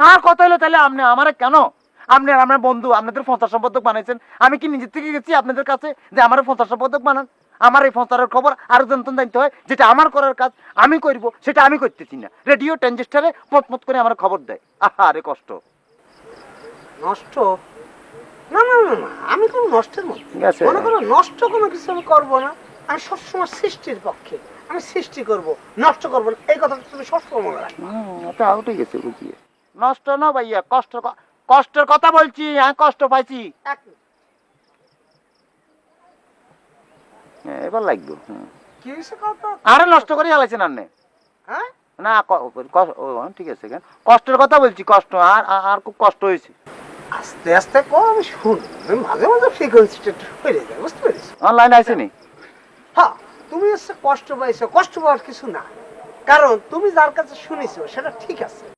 আর কথা হলো তাহলে আপনি আমারে কেন আপনি আমার বন্ধু আপনাদের 50 সম্পাদক বানাইছেন, আমি কি নিজের থেকে গেছি আপনাদের কাছে যে আমার 50 সম্পাদক বানান? আমার এই 50-এর খবর আরো জানতে হয়, যেটা আমার করার কাজ আমি করব সেটা আমি করতেছি না। রেডিও ট্রানজিস্টারে মত করে আমার খবর দেয়। আরে কষ্ট। নষ্ট? না না না না, আমি কোনো নষ্টের মধ্যে গেছে। মনে করো নষ্ট কোনো কিছু আমি করবো না। আমি সবসময় সৃষ্টির পক্ষে, আমি সৃষ্টি করব, নষ্ট করবো না, এই কথাটা তুমি সবসময় মনে রাখবে। ওটা আউটে গেছে বুঝিয়ে। নষ্ট না ভাইয়া, কষ্টের কথা বলছি, হ্যাঁ কষ্ট পাইছি। এক মিনিট, এবার লাগবে। কি হয়েছে কথা? আরে নষ্ট করে চালাইছেন আপনি। হ্যাঁ, না ঠিক আছে, কষ্টের কথা বলছি, কষ্ট আর আর খুব কষ্ট হয়েছে। আস্তে আস্তে কো, আমি শুনি, আমি মাঝে মাঝে ফ্রিকোয়েন্সিটা একটু হয়ে যায়, বুঝতে পেরেছো? অনলাইন আইসেনি? হ্যাঁ, তুমি হচ্ছে কষ্ট পাইছো, কষ্ট পাওয়ার কিছু না, কারণ তুমি যার কাছে শুনেছো সেটা ঠিক আছে।